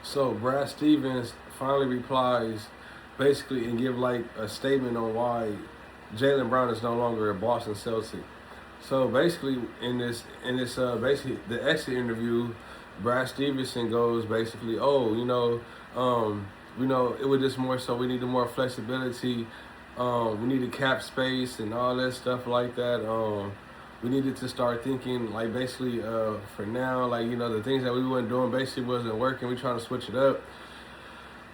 So Brad Stevens finally replies, basically, and give like a statement on why Jaylen Brown is no longer a Boston Celtic. So basically, basically the exit interview, Brad Stevenson goes basically, oh, it was just more so we needed more flexibility, we needed cap space and all that stuff like that. We needed to start thinking like basically for now, like the things that we weren't doing basically wasn't working. We trying to switch it up.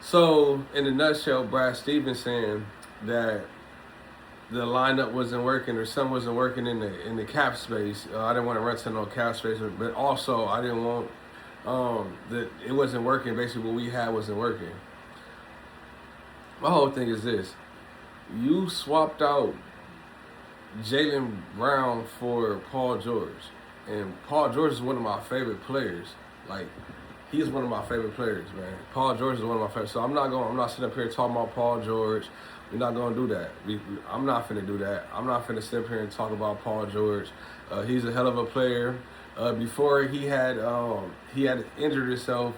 So in a nutshell, Brad Stevens saying that the lineup wasn't working or something wasn't working in the cap space. I didn't want to run to no cap space, but also I didn't want that it wasn't working. Basically, what we had wasn't working. My whole thing is this: you swapped out Jaylen Brown for Paul George, and Paul George is one of my favorite players. Like he's one of my favorite players, man. Paul George is one of my favorites. So I'm not sitting up here talking about Paul George. We're not gonna do that. I'm not finna do that. I'm not finna sit up here and talk about Paul George. He's a hell of a player. Before he had injured himself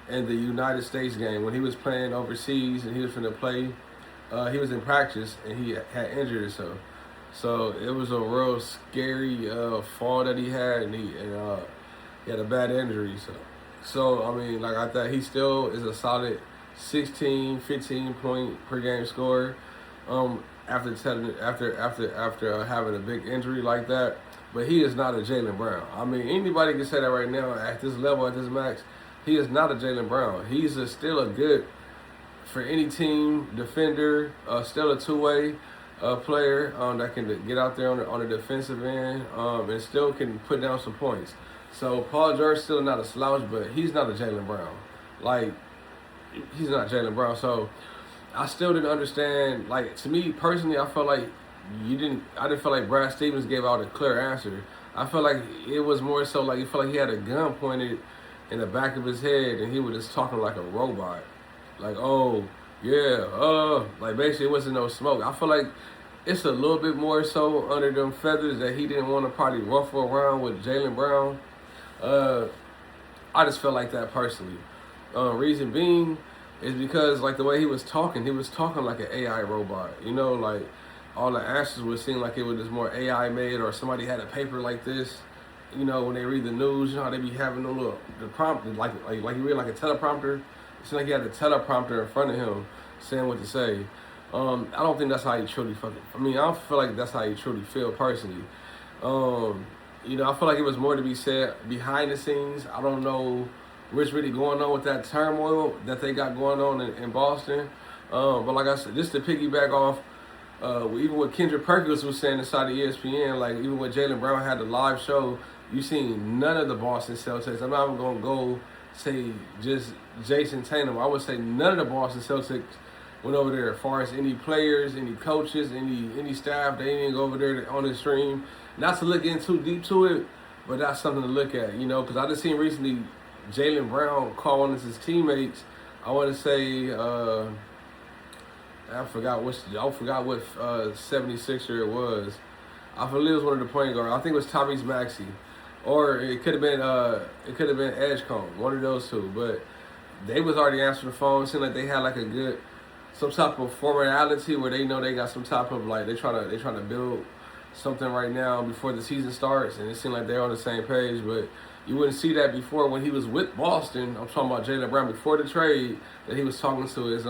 in the United States game when he was playing overseas and he was finna play. He was in practice and he had injured himself. So it was a real scary fall that he had, and he had a bad injury. So I mean, like I thought, he still is a solid 16, 15 point per game scorer. After having a big injury like that, but he is not a Jaylen Brown. I mean, anybody can say that right now at this level, at this max. He is not a Jaylen Brown. He's still a good for any team defender, still a two-way player that can get out there on the defensive end and still can put down some points. So Paul George still not a slouch, but he's not a Jaylen Brown. Like he's not Jaylen Brown. So I still didn't understand. Like to me personally, I felt like I didn't feel like Brad Stevens gave out a clear answer. I felt like it was more so like he felt like he had a gun pointed in the back of his head and he was just talking like a robot. Like, oh, yeah, like basically it wasn't no smoke. I feel like it's a little bit more so under them feathers that he didn't want to probably ruffle around with Jaylen Brown. I just felt like that personally. Reason being is because like the way he was talking like an AI robot. Like all the answers would seem like it was just more AI made, or somebody had a paper like this. When they read the news, how they be having the prompt, like you read like a teleprompter. It seemed like he had a teleprompter in front of him saying what to say. I don't think that's how he truly I don't feel like that's how he truly feel personally. I feel like it was more to be said behind the scenes. I don't know what's really going on with that turmoil that they got going on in Boston. But like I said, just to piggyback off, even what Kendrick Perkins was saying inside the ESPN, like even when Jaylen Brown had the live show, you seen none of the Boston Celtics. I'm not even gonna go say just Jason Tatum. I would say none of the Boston Celtics went over there. As far as any players, any coaches, any staff, they didn't go over there on the stream. Not to look in too deep to it, but that's something to look at, because I just seen recently Jaylen Brown call one of his teammates. I want to say I forgot what 76er it was. I believe it was one of the point guards. I think it was Tyrese Maxey, or it could have been Edgecombe, one of those two. But they was already answering the phone. It seemed like they had like some type of formality where they know they got some type of like they trying to build something right now before the season starts, and it seemed like they're on the same page. But you wouldn't see that before when he was with Boston. I'm talking about Jaylen Brown before the trade, that he was talking to his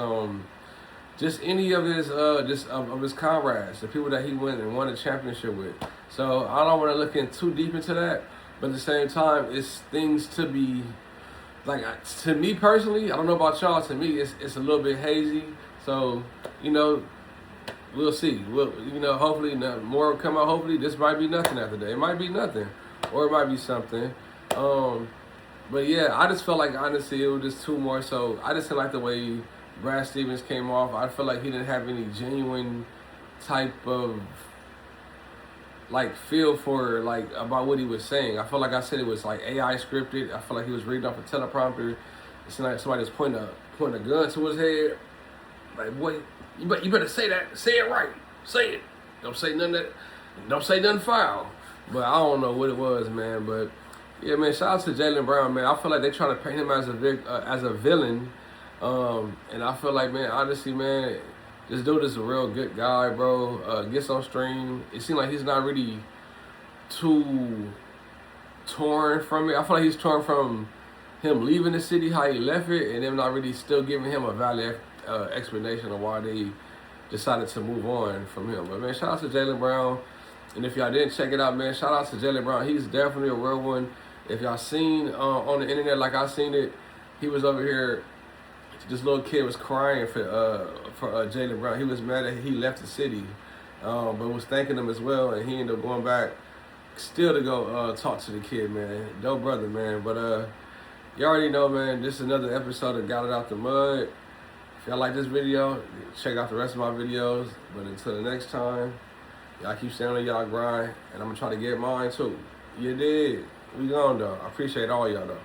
just any of his of his comrades, the people that he went and won a championship with. So I don't want to look in too deep into that, but at the same time, it's things to be like to me personally. I don't know about y'all. To me, it's a little bit hazy. So we'll see. Hopefully more will come out. Hopefully this might be nothing after that. It might be nothing, or it might be something. But yeah, I just felt like honestly it was just too more so. I just didn't like the way Brad Stevens came off. I feel like he didn't have any genuine type of like feel for like about what he was saying. I felt like I said it was like AI scripted. I felt like he was reading off a teleprompter. It's like somebody just pointing a gun to his head. Like, boy, you better say that. Say it right. Say it. Don't say nothing foul. But I don't know what it was, man. But Yeah, man. Shout out to Jaylen Brown, man. I feel like they trying to paint him as a villain, and I feel like, man, honestly, man, this dude is a real good guy, bro. Gets on stream. It seems like he's not really too torn from it. I feel like he's torn from him leaving the city, how he left it, and them not really still giving him a valid explanation of why they decided to move on from him. But man, shout out to Jaylen Brown. And if y'all didn't check it out, man, shout out to Jaylen Brown. He's definitely a real one. If y'all seen on the internet like I seen it, he was over here. This little kid was crying for Jaylen Brown. He was mad that he left the city, but was thanking him as well. And he ended up going back still to go talk to the kid, man. Dope brother, man. But you already know, man, this is another episode of Got It Out the Mud. If y'all like this video, check out the rest of my videos. But until the next time, y'all keep staying on y'all grind, and I'm going to try to get mine too. You did. We gone, though. I appreciate all y'all, though.